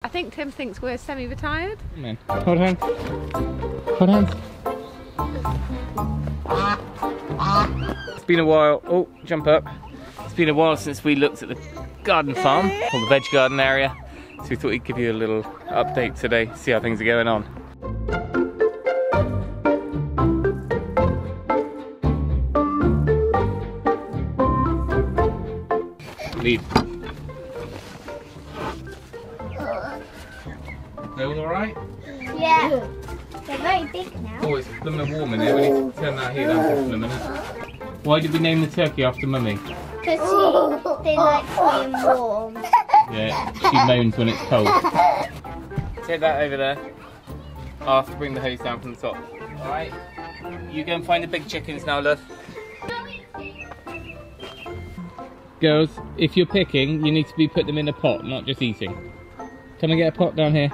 I think Tim thinks we're semi-retired. Come in. Hold hands. Hold hands. It's been a while. Oh, jump up. It's been a while since we looked at the garden farm, or the veg garden area. So we thought we'd give you a little update today, see how things are going on. Leave. They all alright? Yeah. They're very big now. Oh, it's blooming warm in here. We need to turn that heat down for a minute. Why did we name the turkey after Mummy? Because they like being warm. Yeah, she moans when it's cold. Take that over there. I'll have to bring the hose down from the top. Alright. You go and find the big chickens now, love. Girls, if you're picking, you need to be putting them in a pot, not just eating. Come and get a pot down here.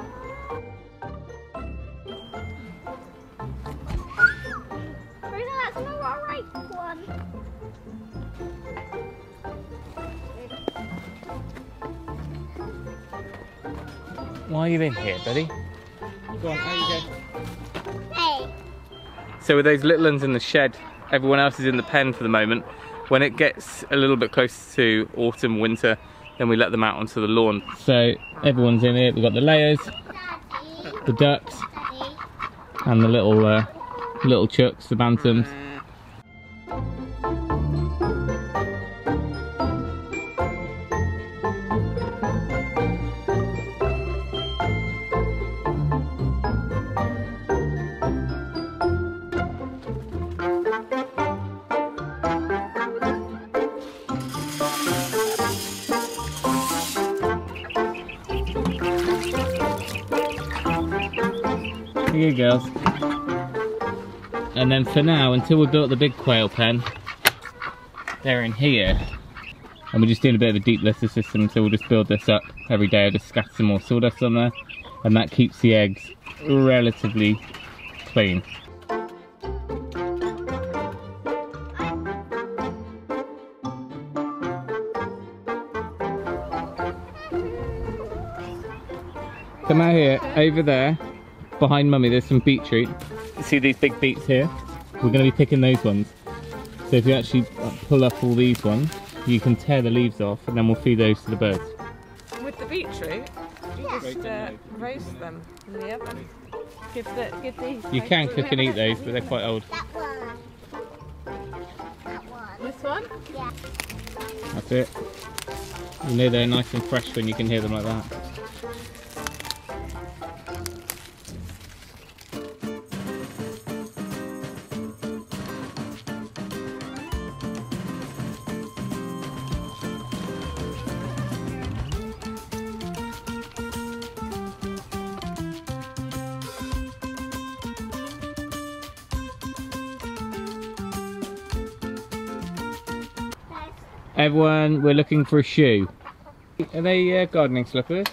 That's not a right one. Why are you in here, buddy? Go on, out you go. Hey. So with those little ones in the shed, everyone else is in the pen for the moment. When it gets a little bit closer to autumn, winter, then we let them out onto the lawn. So everyone's in here. We've got the layers, the ducks, and the little chucks, the bantams. Here you go, girls. And then for now, until we built the big quail pen, they're in here. And we're just doing a bit of a deep litter system, so we'll just build this up every day. I'll just scatter some more sawdust on there, and that keeps the eggs relatively clean. Come out here, over there. Behind Mummy there's some beetroot. You see these big beets here? We're going to be picking those ones. So if you actually pull up all these ones, you can tear the leaves off and then we'll feed those to the birds. With the beetroot, you just roast them in the oven. Give these. You can cook and eat those, but they're quite old. That one. That one. This one? Yeah. That's it. You know they're nice and fresh when you can hear them like that. Everyone, we're looking for a shoe. Are they gardening slippers?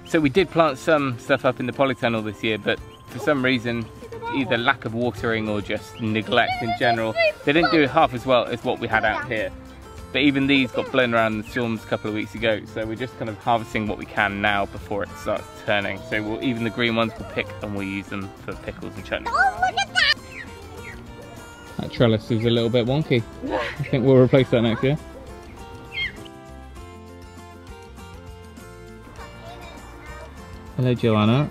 So we did plant some stuff up in the polytunnel this year, but for some reason, either lack of watering or just neglect in general, they didn't do half as well as what we had out here. But even these got blown around in the storms a couple of weeks ago, so we're just kind of harvesting what we can now before it starts turning. So even the green ones we'll pick and we'll use them for pickles and chutney. Oh, look at that! That trellis is a little bit wonky. I think we'll replace that next year. Hello Joanna.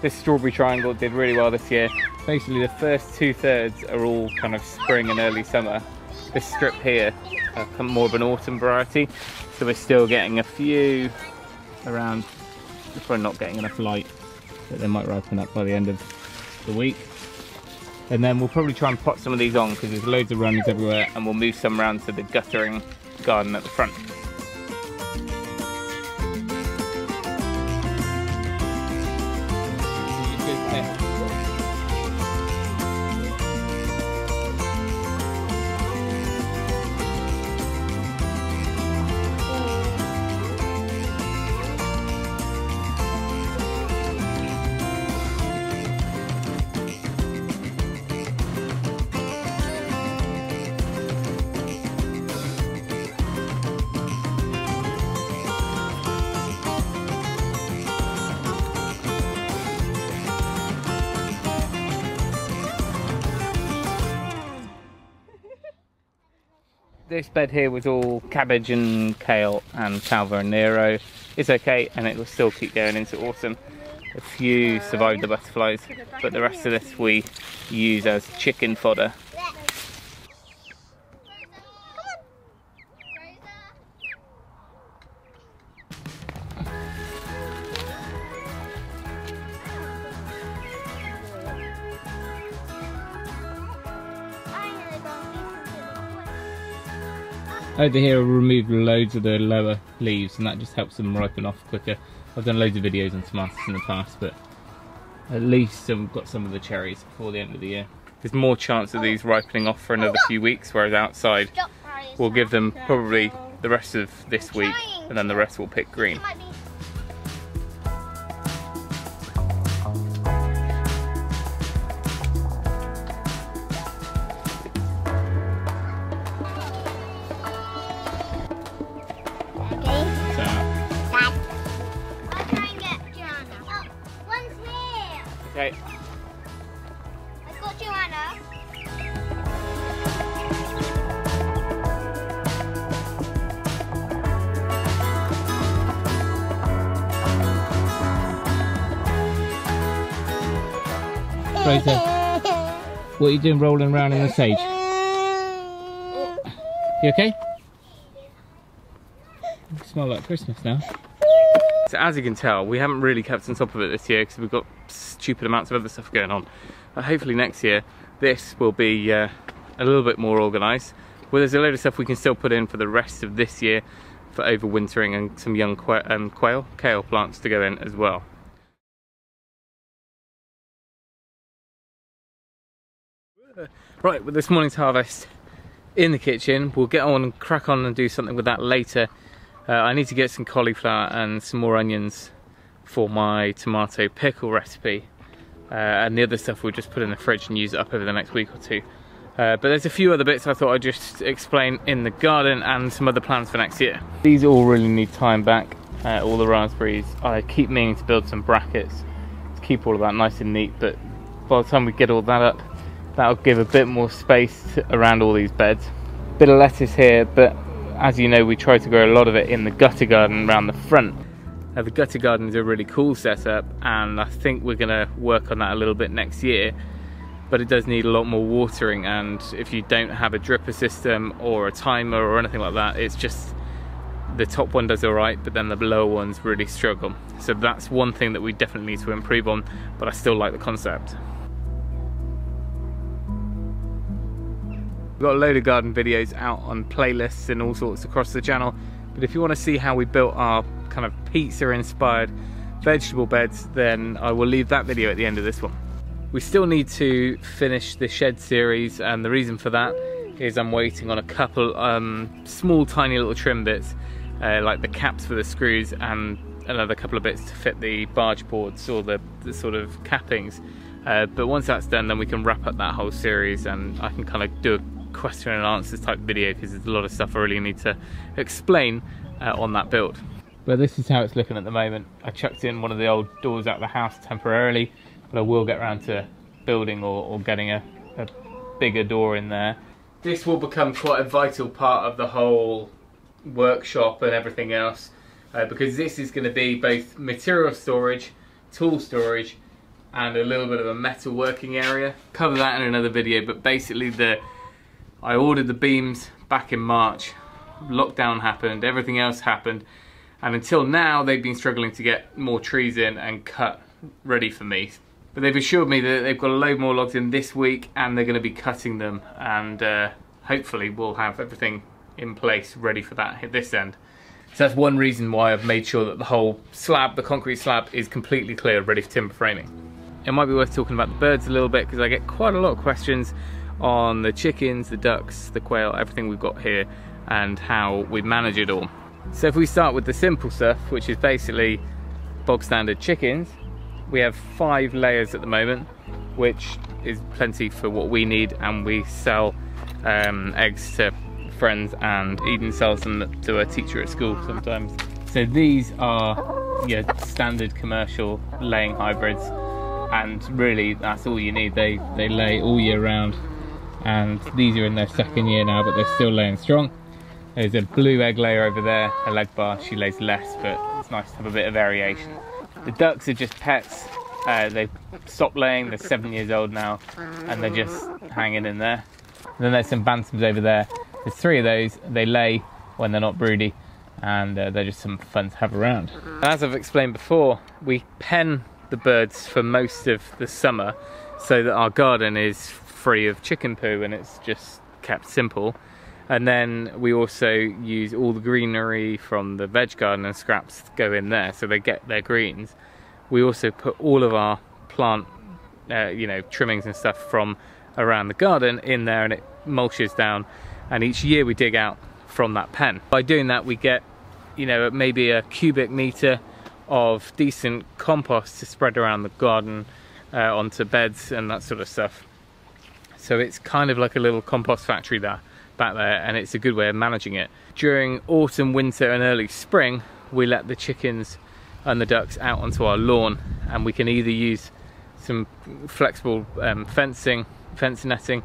This strawberry triangle did really well this year. Basically the first 2/3 are all kind of spring and early summer. This strip here more of an autumn variety. So we're still getting a few around. We're probably not getting enough light, but they might ripen up by the end of the week. And then we'll probably try and pot some of these on because there's loads of runners everywhere, and we'll move some around to the guttering garden at the front. This bed here was all cabbage and kale and Calva and Nero. It's okay, and it will still keep going into autumn. A few survived the butterflies, but the rest of this we use as chicken fodder. Over here I've removed loads of the lower leaves, and that just helps them ripen off quicker. I've done loads of videos on tomatoes in the past, but at least I've got some of the cherries before the end of the year. There's more chance of these ripening off for another few weeks, whereas outside we'll give them probably the rest of this week, and then the rest will pick green. Okay. I've got Joanna. Fraser, what are you doing rolling around in the sage? You okay? You smell like Christmas now. So as you can tell, we haven't really kept on top of it this year because we've got stupid amounts of other stuff going on. But hopefully next year this will be a little bit more organised. Well, there's a load of stuff we can still put in for the rest of this year for overwintering, and some young kale plants to go in as well. Right, with this morning's harvest in the kitchen, we'll get on and crack on and do something with that later. I need to get some cauliflower and some more onions for my tomato pickle recipe, and the other stuff we'll just put in the fridge and use it up over the next week or two. But there's a few other bits I thought I'd just explain in the garden and some other plans for next year. These all really need time back, all the raspberries. I keep meaning to build some brackets to keep all of that nice and neat, but by the time we get all that up, that'll give a bit more space around all these beds. Bit of lettuce here, but as you know, we try to grow a lot of it in the gutter garden around the front. The gutter garden is a really cool setup, and I think we're going to work on that a little bit next year, but it does need a lot more watering, and if you don't have a dripper system or a timer or anything like that, it's just the top one does alright, but then the lower ones really struggle. So that's one thing that we definitely need to improve on, but I still like the concept. We've got a load of garden videos out on playlists and all sorts across the channel, but if you want to see how we built our kind of pizza inspired vegetable beds, then I will leave that video at the end of this one. We still need to finish the shed series, and the reason for that is I'm waiting on a couple small tiny little trim bits, like the caps for the screws and another couple of bits to fit the barge boards or the sort of cappings. But once that's done, then we can wrap up that whole series, and I can kind of do a question and answers type video, because there's a lot of stuff I really need to explain on that build. But this is how it's looking at the moment. I chucked in one of the old doors out of the house temporarily, but I will get around to building or getting a bigger door in there. This will become quite a vital part of the whole workshop and everything else, because this is going to be both material storage, tool storage, and a little bit of a metal working area. Cover that in another video, but basically I ordered the beams back in March, lockdown happened, everything else happened, and until now they've been struggling to get more trees in and cut ready for me. But they've assured me that they've got a load more logs in this week, and they're going to be cutting them, and hopefully we'll have everything in place ready for that at this end. So that's one reason why I've made sure that the whole slab, the concrete slab, is completely clear, ready for timber framing. It might be worth talking about the birds a little bit, because I get quite a lot of questions on the chickens, the ducks, the quail, everything we've got here, and how we manage it all. So if we start with the simple stuff, which is basically bog standard chickens, we have 5 layers at the moment, which is plenty for what we need, and we sell eggs to friends, and Eden sells them to a teacher at school sometimes. So these are standard commercial laying hybrids, and really that's all you need. They lay all year round, and these are in their 2nd year now, but they're still laying strong. There's a blue egg layer over there, a leg bar. She lays less, but it's nice to have a bit of variation. The ducks are just pets. They've stopped laying, they're 7 years old now, and they're just hanging in there. And then there's some bantams over there. There's 3 of those. They lay when they're not broody, and they're just some fun to have around. And as I've explained before, we pen the birds for most of the summer so that our garden is free of chicken poo and it's just kept simple. And then we also use all the greenery from the veg garden and scraps go in there, so they get their greens. We also put all of our plant, trimmings and stuff from around the garden in there, and it mulches down. And each year we dig out from that pen. By doing that, we get, maybe a cubic meter of decent compost to spread around the garden onto beds and that sort of stuff. So it's kind of like a little compost factory there, back there, and it's a good way of managing it. During autumn, winter and early spring, we let the chickens and the ducks out onto our lawn, and we can either use some flexible fence netting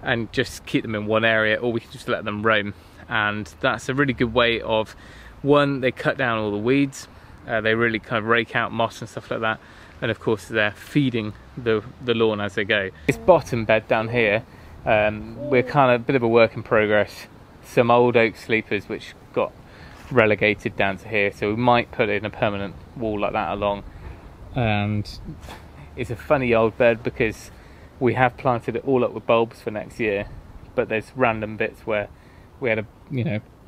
and just keep them in one area, or we can just let them roam. And that's a really good way of, one, they cut down all the weeds, they really kind of rake out moss and stuff like that, and of course they're feeding the lawn as they go. This bottom bed down here, we're kind of a bit of a work in progress. Some old oak sleepers which got relegated down to here, so we might put in a permanent wall like that along. And it's a funny old bed because we have planted it all up with bulbs for next year, but there's random bits where we had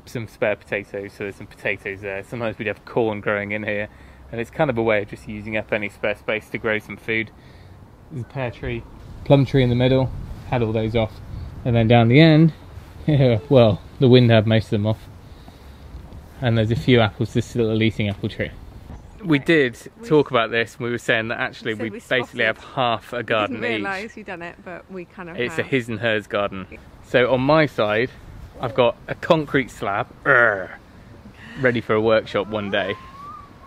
some spare potatoes, so there's some potatoes there. Sometimes we'd have corn growing in here, and it's kind of a way of just using up any spare space to grow some food. There's a pear tree, plum tree in the middle, had all those off, and then down the end, well, the wind had most of them off, and there's a few apples, this little eating apple tree. We did talk about this, and we were saying that actually we basically have half a garden each. I didn't realise you'd done it, but we kind of It's a his and hers garden. So on my side, I've got a concrete slab, ready for a workshop one day.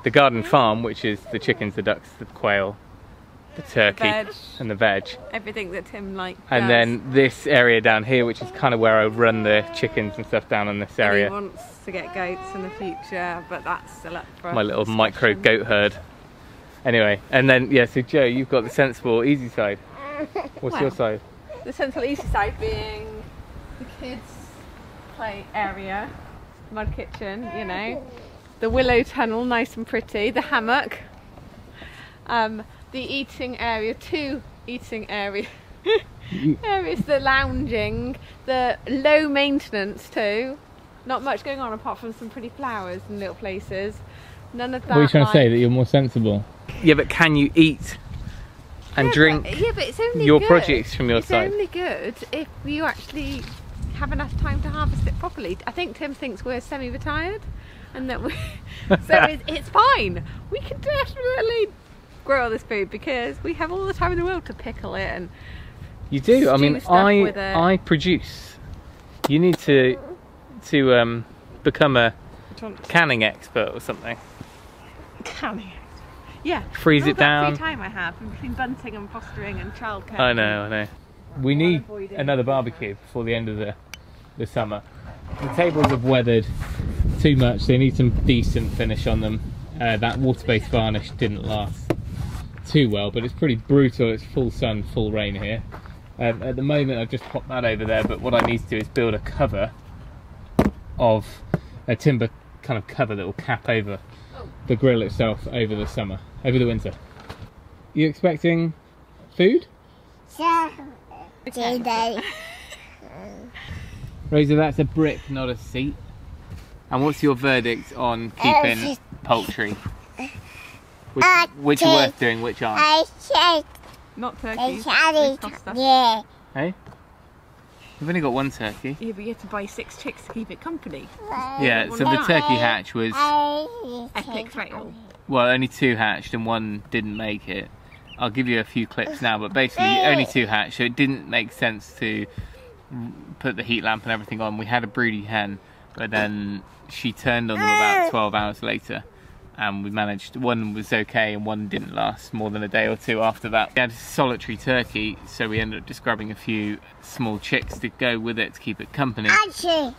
The garden farm, which is the chickens, the ducks, the quail, the turkey, and the veg. Everything that Tim likes. And then this area down here, which is kind of where I run the chickens and stuff down in this area. And he wants to get goats in the future, but that's still up for my little micro goat herd. Anyway, and then, yeah, so Joe, you've got the sensible, easy side. What's your side? The sensible, easy side being the kids' play area, mud kitchen, the willow tunnel, nice and pretty, the hammock, the eating area, 2 eating areas, the lounging, the low maintenance too. Not much going on apart from some pretty flowers in little places. None of that. What are you trying to say, that you're more sensible? Yeah, but can you eat and drink but it's only your good. Produce from your side? It's only good if you actually have enough time to harvest it properly. I think Tim thinks we're semi-retired, and that we it's fine. We can definitely grow all this food because we have all the time in the world to pickle it and you do. I mean, I produce. You need to become a canning expert or something. Canning. Yeah. Freeze it down. Free time I have between bunting and fostering and childcare. I know. We need another barbecue before the end of the summer. The tables have weathered too much. They need some decent finish on them. That water-based varnish didn't last too well, but it's pretty brutal. It's full sun, full rain here. At the moment, I've just popped that over there, but what I need to do is build a cover of a timber kind of cover that will cap over the grill itself over the winter. You expecting food? Rosa, that's a brick, not a seat. And what's your verdict on keeping poultry? Which are worth doing, which aren't? Not turkeys. Yeah. Hey? We've only got 1 turkey. Yeah, but you have to buy 6 chicks to keep it company. Yeah, so the turkey hatch was epic fail. Well, only 2 hatched and 1 didn't make it. I'll give you a few clips now, but basically only 2 hatched, so it didn't make sense to put the heat lamp and everything on. We had a broody hen, but then she turned on them about 12 hours later, and we managed, 1 was okay and 1 didn't last more than a day or 2 after that. We had a solitary turkey, so we ended up just grabbing a few small chicks to go with it to keep it company.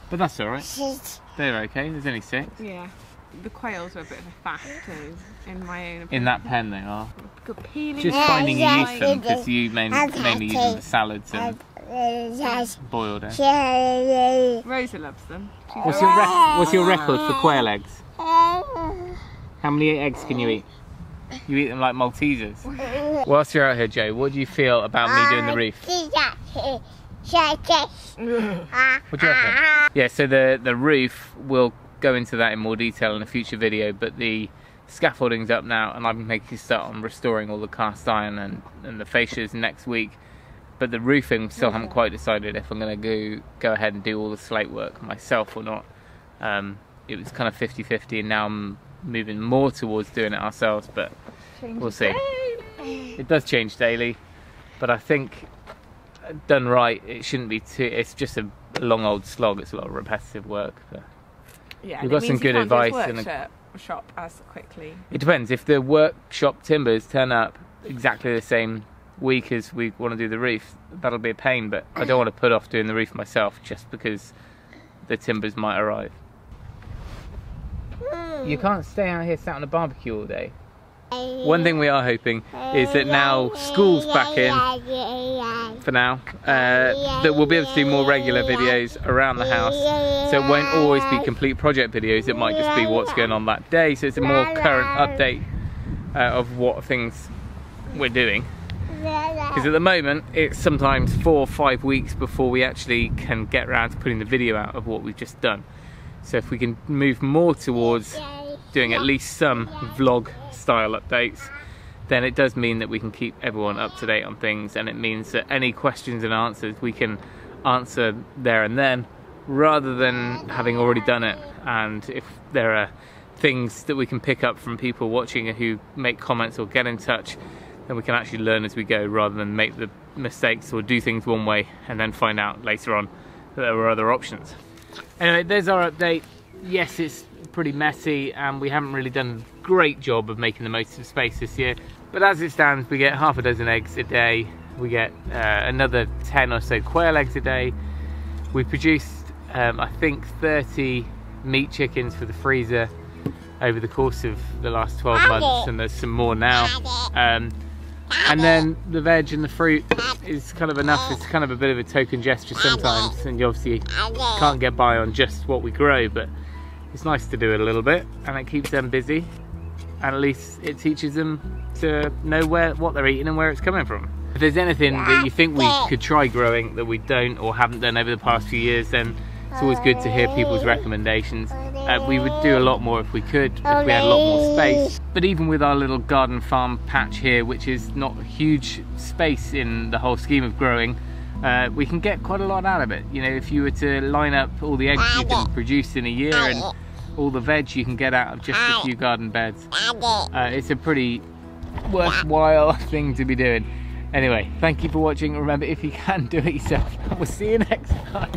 But that's alright. They're okay, there's only 6. Yeah. The quails are a bit of a faff too, in my own opinion. In that pen they are. Good peeling. Just finding a use for them, because you mainly use them for salads and boiled eggs. Rosa loves them. What's your record for quail eggs? How many eggs can you eat? You eat them like Maltesers. Whilst you're out here, Joe, what do you feel about me doing the roof? What do you reckon? Yeah, so the roof, we'll go into that in more detail in a future video, but the scaffolding's up now and I'm making a start on restoring all the cast iron and the fascias next week. But the roofing, still haven't quite decided if I'm going to go ahead and do all the slate work myself or not. It was kind of 50-50 and now I'm moving more towards doing it ourselves, but we'll see. It does change daily, but I think done right, it shouldn't be too, it's just a long old slog, it's a lot of repetitive work. But yeah, we've got some good advice. Shop as quickly. It depends, if the workshop timbers turn up exactly the same week as we want to do the roof, that'll be a pain, but I don't want to put off doing the roof myself just because the timbers might arrive. You can't stay out here sat on a barbecue all day. One thing we are hoping is that now school's back in for now, that we'll be able to do more regular videos around the house, so it won't always be complete project videos, it might just be what's going on that day, so it's a more current update of what things we're doing. Because at the moment it's sometimes 4 or 5 weeks before we actually can get around to putting the video out of what we've just done. So if we can move more towards doing at least some vlog style updates, then it does mean that we can keep everyone up to date on things, and it means that any questions and answers we can answer there and then, rather than having already done it. And if there are things that we can pick up from people watching who make comments or get in touch, then we can actually learn as we go, rather than make the mistakes or do things one way and then find out later on that there were other options. Anyway, there's our update. Yes, it's pretty messy and we haven't really done a great job of making the most of space this year, but as it stands we get half a dozen eggs a day, we get another 10 or so quail eggs a day. We produced I think 30 meat chickens for the freezer over the course of the last 12 months, and there's some more now. And then the veg and the fruit is kind of enough. It's kind of a bit of a token gesture sometimes, and you obviously can't get by on just what we grow, but it's nice to do it a little bit, and it keeps them busy, and at least it teaches them to know what they're eating and where it's coming from. If there's anything that you think we could try growing that we don't or haven't done over the past few years, then it's always good to hear people's recommendations. We would do a lot more if we could, if we had a lot more space. But even with our little garden farm patch here, which is not a huge space in the whole scheme of growing, we can get quite a lot out of it. You know, if you were to line up all the eggs you can produce in a year and all the veg you can get out of just a few garden beds, it's a pretty worthwhile thing to be doing. Anyway, thank you for watching. Remember, if you can, do it yourself. We'll see you next time.